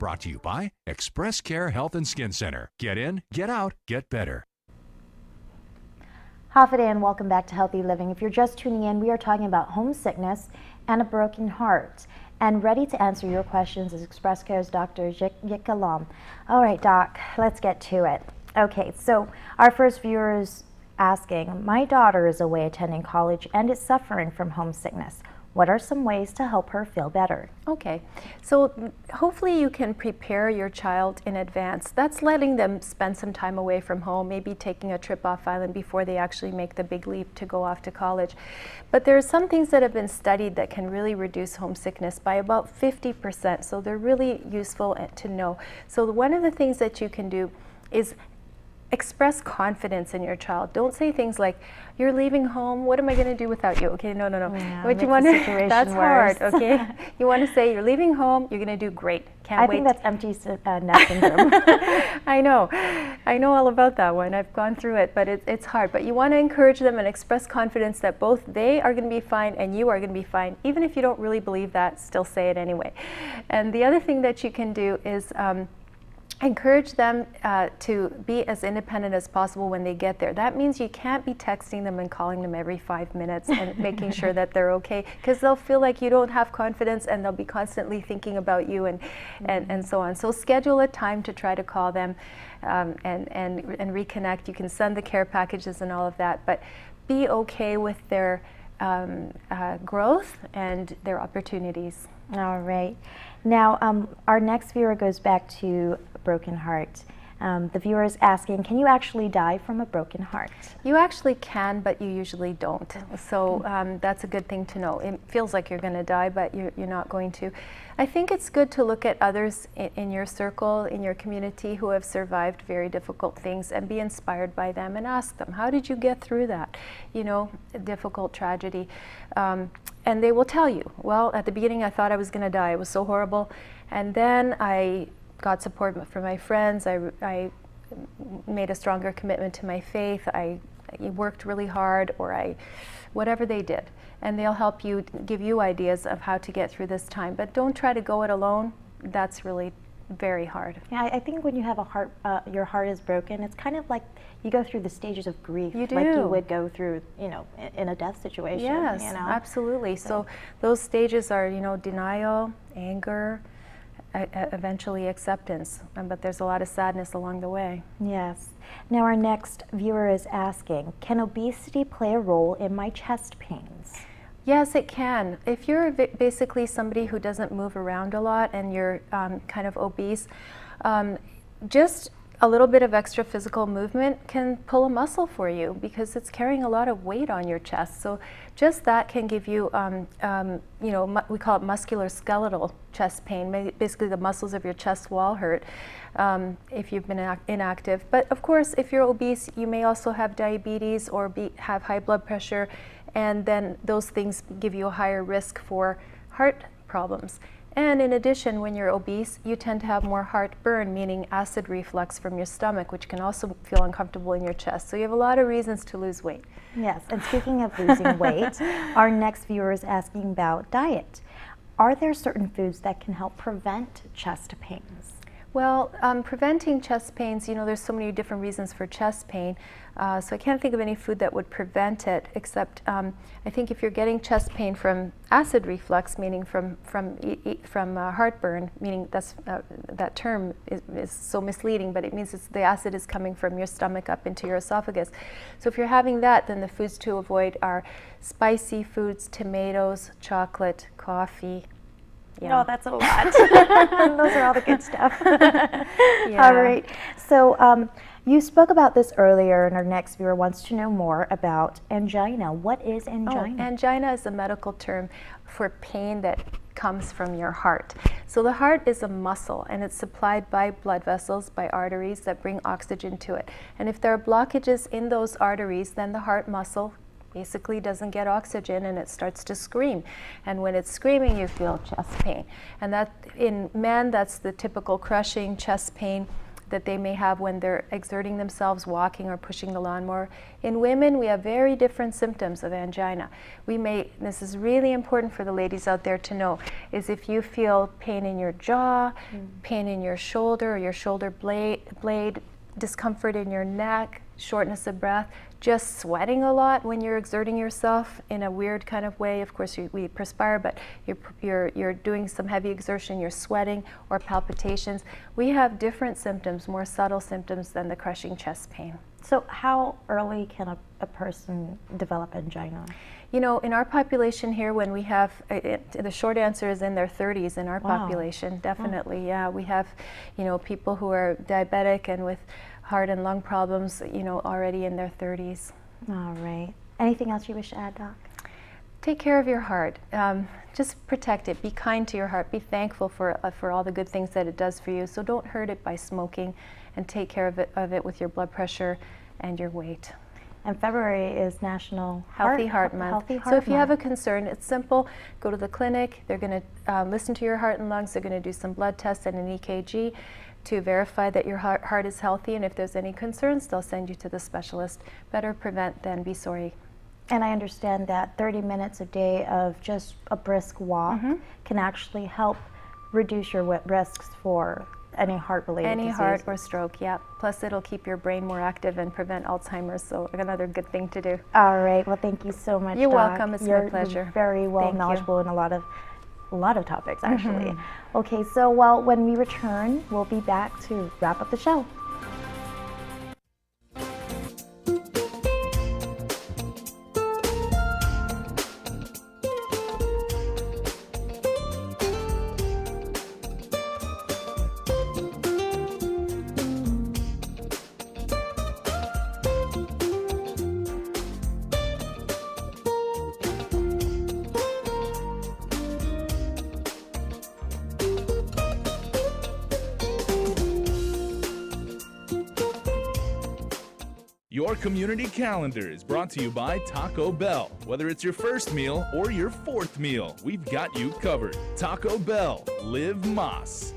Brought to you by ExpressCare Health and Skin Center. Get in, get out, get better. Hafide, and welcome back to Healthy Living. If you're just tuning in, we are talking about homesickness and a broken heart. And ready to answer your questions is ExpressCare's Dr. Jitka Lom. All right, Doc, let's get to it. Okay, so our first viewer is asking, my daughter is away attending college and is suffering from homesickness. What are some ways to help her feel better? Okay, so hopefully you can prepare your child in advance. That's letting them spend some time away from home, maybe taking a trip off island before they actually make the big leap to go off to college. But there are some things that have been studied that can really reduce homesickness by about 50%, so they're really useful to know. So one of the things that you can do is express confidence in your child. Don't say things like, you're leaving home, what am I going to do without you? Okay, no. Yeah, what you want to, that's worse. hard, okay? You want to say, you're leaving home, you're going to do great. Can't wait. I think that's empty nest syndrome. I know all about that one. I've gone through it, but it's hard. But you want to encourage them and express confidence that both they are going to be fine and you are going to be fine. Even if you don't really believe that, still say it anyway. And the other thing that you can do is encourage them to be as independent as possible when they get there. That means you can't be texting them and calling them every 5 minutes and making sure that they're okay, because they'll feel like you don't have confidence and they'll be constantly thinking about you and so on. So schedule a time to try to call them and reconnect. You can send the care packages and all of that, but be okay with their growth and their opportunities. All right. Now, our next viewer goes back to broken heart. The viewer is asking, can you actually die from a broken heart? You actually can, but you usually don't. So that's a good thing to know. It feels like you're going to die, but you're not going to. I think it's good to look at others in your circle, in your community, who have survived very difficult things and be inspired by them and ask them, how did you get through that? You know, a difficult tragedy. And they will tell you, well, at the beginning I thought I was going to die. It was so horrible. And then I got support from my friends. I made a stronger commitment to my faith. I worked really hard, or whatever they did. And they'll help you, give you ideas of how to get through this time. But don't try to go it alone. That's really very hard. Yeah, I think when you have a heart, your heart is broken, it's kind of like you go through the stages of grief. You do. Like you would go through, in a death situation. Yes, absolutely. So those stages are, denial, anger, eventually acceptance, but there's a lot of sadness along the way. Yes. Now our next viewer is asking, can obesity play a role in my chest pains? Yes, it can. If you're basically somebody who doesn't move around a lot and you're kind of obese, just a little bit of extra physical movement can pull a muscle for you, because it's carrying a lot of weight on your chest. So just that can give you, we call it musculoskeletal chest pain. Basically the muscles of your chest wall hurt if you've been inactive. But of course, if you're obese, you may also have diabetes or have high blood pressure, and then those things give you a higher risk for heart problems. And in addition, when you're obese, you tend to have more heartburn, meaning acid reflux from your stomach, which can also feel uncomfortable in your chest. So you have a lot of reasons to lose weight. Yes, and speaking of losing weight, our next viewer is asking about diet. Are there certain foods that can help prevent chest pains? Well, preventing chest pains, there's so many different reasons for chest pain. So I can't think of any food that would prevent it, except I think if you're getting chest pain from acid reflux, meaning from heartburn, meaning that term is so misleading, but it means the acid is coming from your stomach up into your esophagus. So if you're having that, then the foods to avoid are spicy foods, tomatoes, chocolate, coffee. Yeah. Oh, that's a lot. Those are all the good stuff. Yeah. All right. So you spoke about this earlier, and our next viewer wants to know more about angina. What is angina? Oh, angina is a medical term for pain that comes from your heart. So the heart is a muscle, and it's supplied by blood vessels, by arteries that bring oxygen to it. And if there are blockages in those arteries, then the heart muscle basically doesn't get oxygen, and it starts to scream. And when it's screaming, you feel chest pain. And that in men, that's the typical crushing chest pain that they may have when they're exerting themselves, walking or pushing the lawnmower. In women, we have very different symptoms of angina. This is really important for the ladies out there to know, is if you feel pain in your jaw, pain in your shoulder or your shoulder blade, discomfort in your neck, shortness of breath, just sweating a lot when you're exerting yourself in a weird kind of way. Of course, we perspire, but you're doing some heavy exertion, you're sweating, or palpitations. We have different symptoms, more subtle symptoms than the crushing chest pain. So how early can a person develop angina? You know, in our population here, when we have, the short answer is in their 30s in our population, definitely, yeah. We have, you know, people who are diabetic and with heart and lung problems, you know, already in their 30s. All right. Anything else you wish to add, Doc? Take care of your heart. Just protect it. Be kind to your heart. Be thankful for all the good things that it does for you. So don't hurt it by smoking, and take care of it with your blood pressure and your weight. And February is National Healthy Heart Month. So if you have a concern, it's simple. Go to the clinic. They're going to listen to your heart and lungs. They're going to do some blood tests and an EKG to verify that your heart is healthy. And if there's any concerns, they'll send you to the specialist. Better prevent than be sorry. And I understand that 30 minutes a day of just a brisk walk can actually help reduce your risks for any heart-related disease. Any heart or stroke, yeah. Plus it'll keep your brain more active and prevent Alzheimer's, so another good thing to do. All right, well, thank you so much, You're Doc. welcome, it's my pleasure. You're very well Thank you. knowledgeable in a lot of topics, actually. Okay, so when we return, we'll be back to wrap up the show. Your community calendar is brought to you by Taco Bell. Whether it's your first meal or your fourth meal, we've got you covered. Taco Bell, live Más.